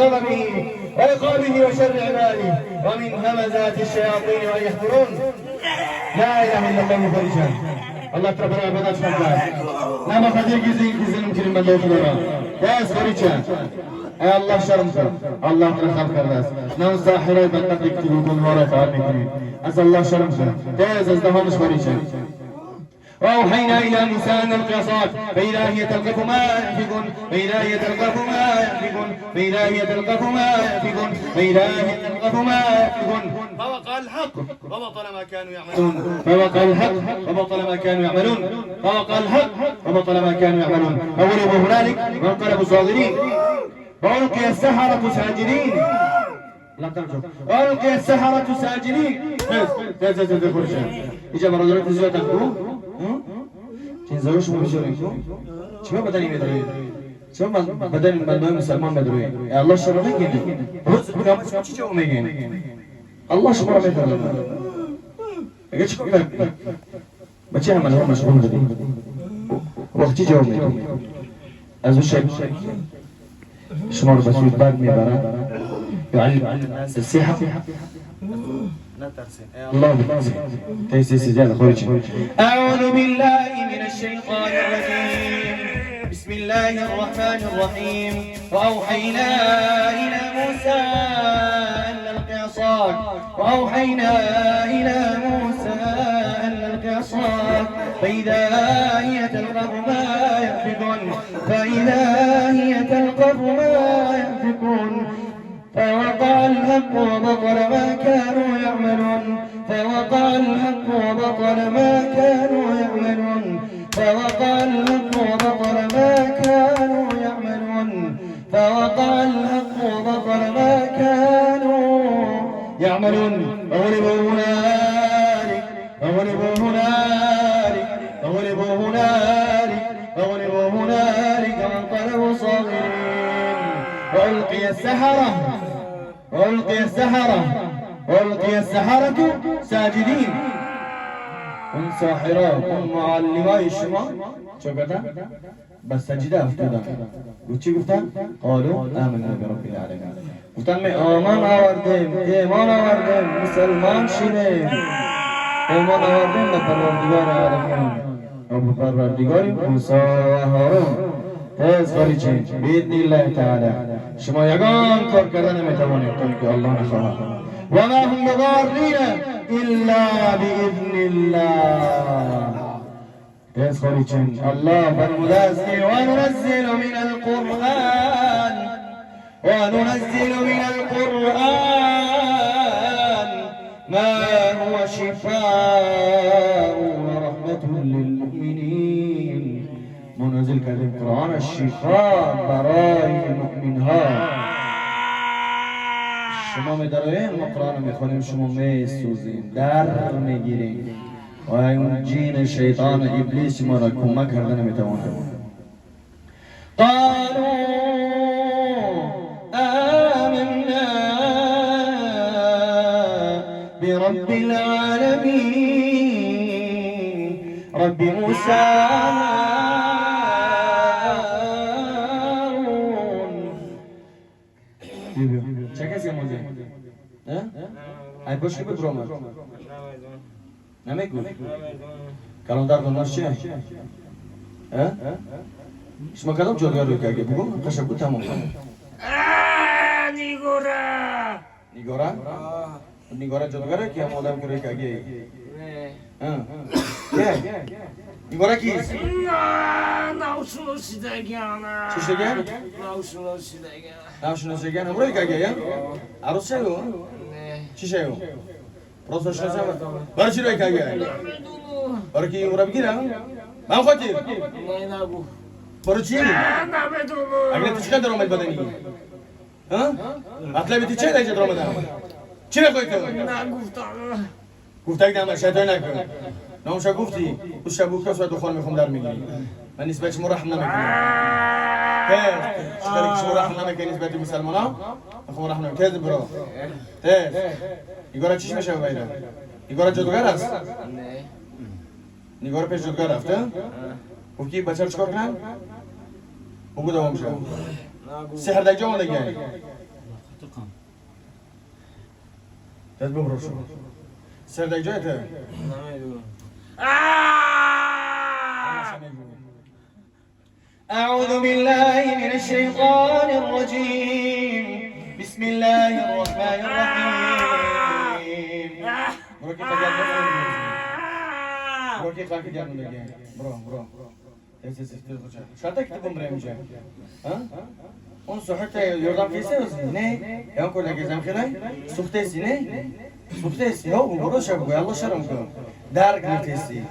غضبه وعقابه وشر عباده ومن همزات الشياطين وأن يحضرون. لا إله إلا الله فرجان. الله ترى عبادات فرجان. نما خدير جزين ممكن من دوت دورا. يا فرجان. يا الله شرمك. الله ترى خلق الناس. نام ساحرة بنت يكتبوا كل ورا فعلني. أسأل الله شرمك. تاز أزدهان فرجان. وأوحينا إلى موسى أن القي عصاك فإذا هي تلقف ما يأفكون فإذا هي تلقف ما يأفكون فإذا هي تلقف ما يأفكون فإذا هي تلقف ما يأفكون فوقع الحق وبطل ما كانوا يعملون فوقع الحق وبطل ما كانوا يعملون فوقع الحق وبطل ما كانوا يعملون فغلبوا هنالك وانقلبوا صاغرين وألقي السحرة ساجدين لا ترجو وألقي السحرة ساجدين إجا مرة تزوج تنكو چین زوجش موجودیم کو؟ چه بدنی می‌داری؟ چه بدن مردم مسلمان می‌داری؟ الله شما میگه. روز میگم چی چه میگه؟ الله شما می‌داره. اگه چی کنم؟ بچه هم الان مشغول بودیم. وقتی جواب میدم. از اون شب شما رو بسیار بعد میبرن. يعلم الناس السحر. الله تيسيس زيادة خرج. أعوذ بالله من الشيطان الرجيم. بسم الله الرحمن الرحيم. وأوحينا إلى موسى أن ألق عصاك وأوحينا إلى موسى أن ألق عصاك فإذا هي تلقف ما يأفكون فإذا هي تلقف ما يأفكون فوقع الحق وبطل ما كانوا يعملون فوقع الحق وبطل ما كانوا يعملون فوقع الحق وبطل ما كانوا يعملون فوقع الحق وبطل ما كانوا يعملون فغلبوا هنالك فغلبوا هنالك فغلبوا هنالك فغلبوا هنالك وانقلبوا صاغرين وألقي السحرة وألقي السحرة ساجدين اون ساحرة اون معلمای شما چه گفتن؟ بس سجده افتادن و چی گفتن؟ قالوا آمنا برب العالمین گفتن می ایمان آوردیم مسلمان شدیم ایمان آوردیم به پروردگار عالمین و به پروردگار موسی و هارون تیز خریچین باذن الله تعالی شما یگان کار کردن نمیتوانید تا که الله نخواهد و ما هم بضارین الا باذن الله تیز خریچین الله فرموده است که وننزل من القرآن ما هو شفاء ورحمة للمؤمنين منزل کردیم قرآن الشفاء برای مؤمن ها شما می‌دارین ما قرآن میخونیم شما میسوزین در میگیرین و اون جین شیطان ابلیس ما را کمک کرده نمیتواند قالوا آمنا برب العالمين رب موسى چه کسی موزه؟ ای باشی به برامد نمیگو کلندر دنبالش چیه؟ شما کدام جادوگر روی که بگو تشکر تمام کنم نیگورا؟ نیگورا جادوگره که هم آدم که روی که اگه نیگورا کیست؟ چی شدگن؟ ناوشناس شدگن هم روی که اگه عروس چه گو؟ چی شه گو؟ پروسش نسیم برای چی روی که اگه؟ برای که اون را بگیرم؟ من خواهدی؟ برای چی؟ اگه تو چقدر درآمد بدنی؟ مطلبی تی چه در اینجا درآمد دارم؟ چی نخواهی که؟ گفته اگه شیطان نکن نامشا گفتی تو شبو کس و دخان میخوام در میگیری من نسبت شما رحم نمیکنم خیر شکری که شما رحم نمیکنی نسبت مسلمان ها میخوام رحم نمیکنم کهد برو خیر نگارا چیش میشه بایده؟ نگارا جادوگر است؟ نگارا پیش جادوگر رفته؟ گفتی بچه رو چکار کنن؟ بگو دوام شد سحر در جا مانده گه دست ببرو شو سردك جاته أعوذ بالله من الشيطان الرجيم بسم الله الرحمن الرحيم بروكي خاكي جانو لگي برو ऐसे شاتا كتبهم رمجة ها اون صحته يردام كيسه نه يوم كل جزام خلاي سوختيسي نه سوختيسي هو برو شابو الله شرم كم دار قلتيسي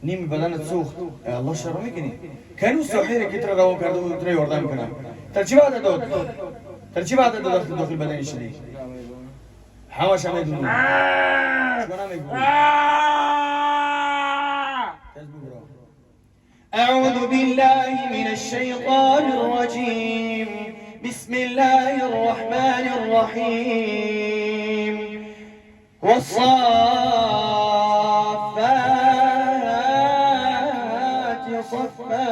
نيم بدن سوخت الله شرم يكني كانوا سحير كتر راو كردو تري يردام كنا ترجمه ده داخل بدن شديد حواش عمل شو نعمل أعوذ بالله من الشيطان الرجيم بسم الله الرحمن الرحيم والصافات صفا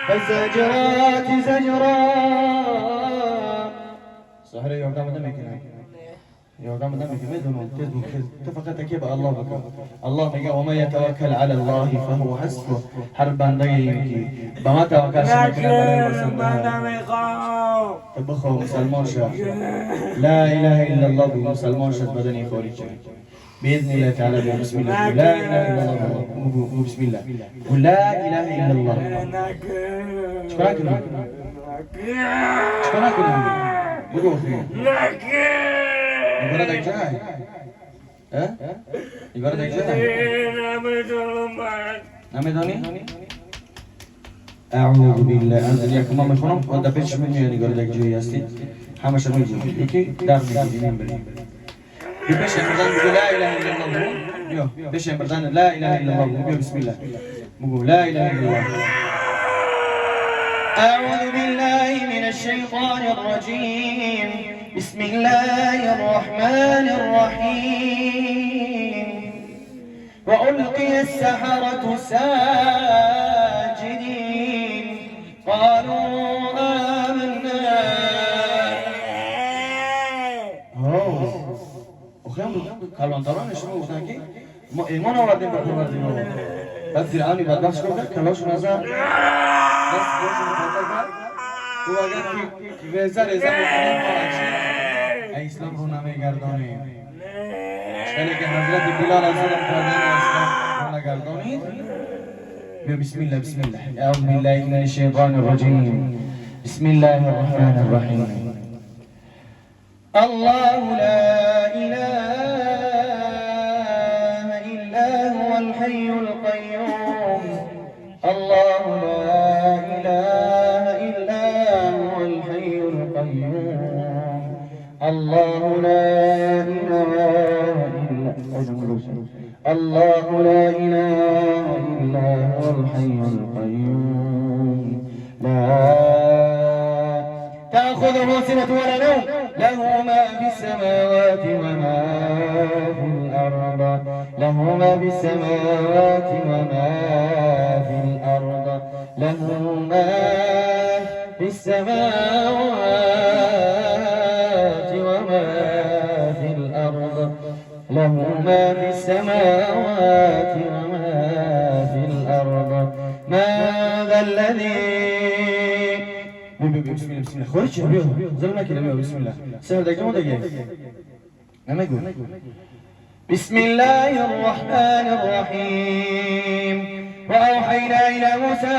فالزاجرات زجرا صحيح يوم دام دمك يوم دمك مدنو تزبك تفقت كيف الله بك الله بك وما يتوكل على الله فهو حسبه حربا دقيقي بما توكل تبخو مسلمان شاه لا اله الا الله مسلمان شاه بدني خوري باذن الله تعالى بسم الله لا اله الا الله بسم الله قل لا اله الا الله شكرا كلمه بقول يبغى لك جاي ها يبغى لك جاي نامدوني أعوذ بالله أنت ياك ماما خنم وده بيش مني يعني يقول لك جاي أصلي حماش الميجي يكي دار من بلي بيش يمردان بقول لا إله إلا الله يو بيش يمردان لا إله إلا الله بقول بسم الله بقول لا إله إلا الله أعوذ بالله من الشيطان الرجيم بسم الله الرحمن الرحيم وألقي السحرة ساجدين قالوا آمنا قالوا انتران شنو وثانكي إيمان وردين بردين بعد فرعوني بعد بخش كذا كلاش نزار بس بوش مفتاح تو اگر کی ویزا رضا مکنیم پاچی اسلام رو نامه گردانی چلی که حضرت بلال از علم کردن اسلام رو نگردانی بسم الله اعوذ بالله من الشيطان الرجيم بسم الله الرحمن الرحيم الله لا إله إلا هو الحي القيوم الله لا إله إلا هو الحي القيوم الله لا إله إلا الله لا إله إلا هو الحي القيوم لا تأخذه سنة ولا نوم له ما في السماوات وما في الأرض له ما في السماوات وما في الأرض له ما في السماوات وما في الأرض له ما في السماوات وما في الأرض ماذا الذي بسم الله خرج زلنا كده بسم الله سهل ده كم ده جاي أنا أقول بسم الله الرحمن الرحيم وأوحينا إلى موسى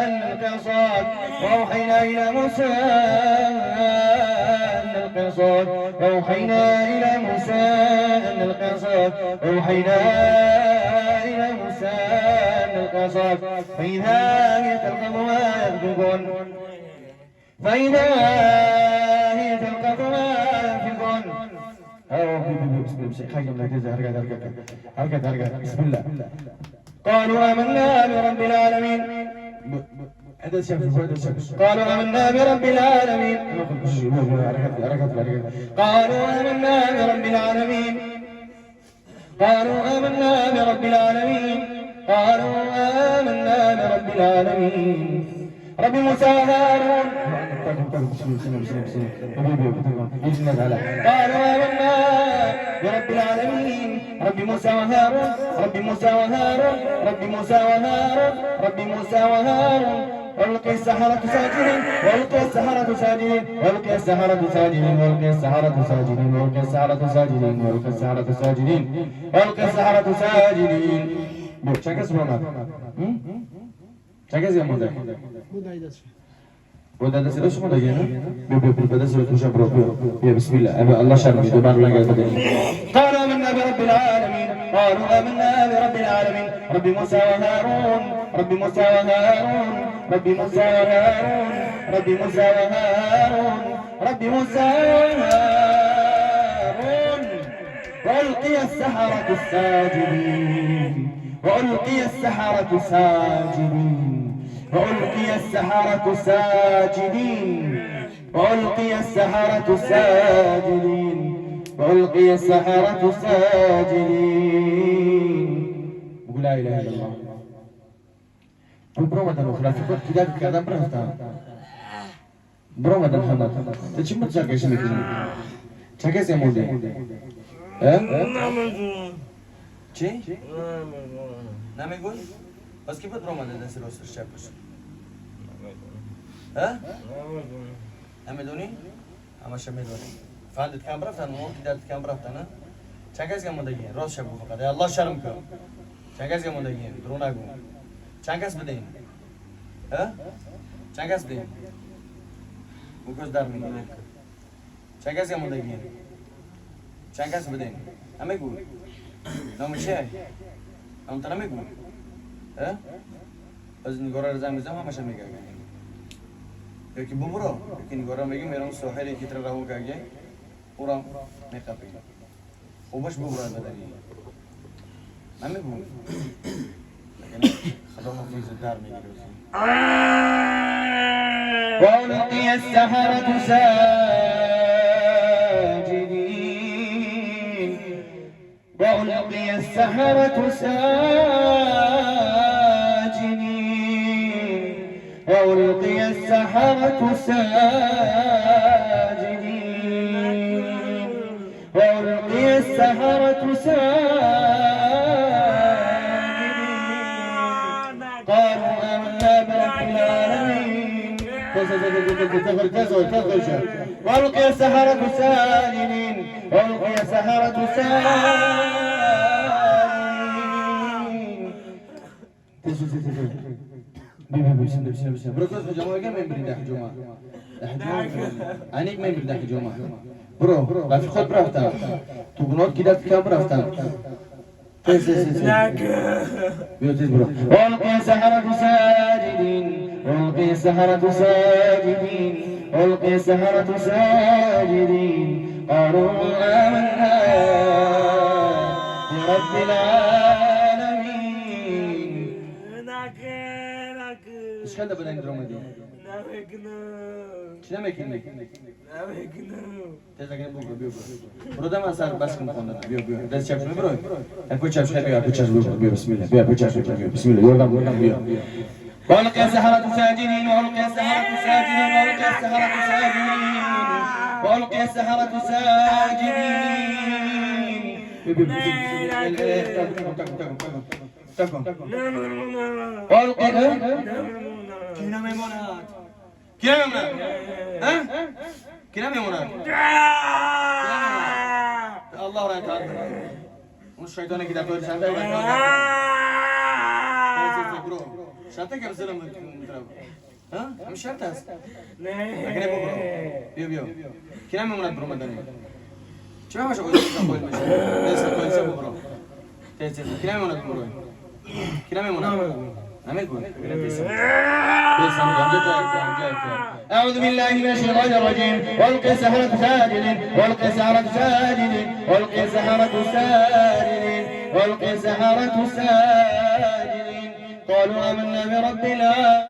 أن القصاد وأوحينا إلى موسى أن القصاد وأوحينا إلى موسى أن القصاد وأوحينا إلى موسى أن القصاد فإذا هي تلقف ما يكذبون فإذا هي تلقف ما يكذبون بسم الله قالوا آمنا برب العالمين قالوا آمنا برب العالمين قالوا آمنا برب العالمين قالوا آمنا برب العالمين قالوا آمنا برب العالمين رب موسى وهارون قالوا آمنا برب العالمين رب موسى وهارون رب موسى وهارون رب موسى وهارون رب موسى وهارون والقي السحرة ساجدين والقي السحرة ساجدين والقي السحرة ساجدين والقي السحرة ساجدين والقي السحرة ساجدين والقي السحرة ساجدين والقي السحرة ساجدين. Çakası mı onlar? Çakası ya mı? Bu da da sırası mı da gene? Bu da sırası mı yapıyor? Ya Bismillah. Allah şartı bir duman lan geldi. قالوا آمنا برب العالمين قالوا آمنا برب العالمين رب موسى وهارون رب موسى وهارون رب موسى وهارون رب موسى وهارون رب موسى وهارون وألقي السحرة الساجدين وألقي السحرة ساجدين وألقي السحرة ساجدين وألقي السحرة ساجدين وألقي السحرة ساجدين. قل لا إله إلا الله. قل برمضان أخرى في وقت كذا كذا برمضان حمد تشمت شاكي شمك شاكي سيمودي شيء نعم يقول بس كيف برمضان نسير وسر شاكوش أمدوني أما شمدوني فعندك كام برفتان مو كده كام برفتان شاكيز كم مدين روز شبو فقط يا الله شرم كم شاكيز كم مدين درونا كم شاكيز بدين شاكيز بدين مكوس دار مني شاكيز كم مدين شاكيز بدين أما يقول نوم الشاي أم ترى ما يقول بس نقرر زمان زمان ما شمي كاجي كي بمرة كي نقرر ميجي ميرون سوحلي كي ترى راهو كاجي ورا ميقابي وباش بمرة بدني ما يقول لكن خلوها في الدار ميجي وألقي السحرة ساجدين وألقي السحرة ساجدين وألقي السحرة ساجدين وألقي السحرة ساجدين قالوا آمنا برب العالمين وألقي السحرة ساجدين وألقي السحرة ساجدين. برو كوز جماعة كم ممبرين ده جماعة أنيك ممبرين ده جماعة برو لا في خود برافتا تو بنود كده كم برافتا بيوتيز برو والقي السحرة ساجدين والقي السحرة ساجدين والقي السحرة ساجدين قالوا آمنا برب العالمين. إيش كذا بدنا ندرم دي؟ شنو ماكينك؟ تزعل بوجو بيو برو ما صار بس كم خلنا بيو ده شاف شنو برو؟ أبو شاف شنو أبو شاف بيو بسم الله بيو أبو شاف بيو بسم الله يلا بيو والقي السحرة ساجدين والقي السحرة ساجدين والقي السحرة ساجدين والقي السحرة ساجدين. والقي كنا ميمونات كنا ميمونات كنا ميمونات الله رأيت هذا والشيطان كده تقول شانتا برو شانتا كم سلام هم شانتا لكن أبو برو بيو كنا ميمونات برو مدني شو ما شو قلت سامبول مش ليس قلت سامبول برو تيجي كنا ميمونات برو كنا ميمونات أعوذ بالله من الشيطان الرجيم والقي السحرة ساجدين والقي السحرة ساجدين والقي السحرة ساجدين والقي السحرة ساجدين قالوا آمنا برب العالمين.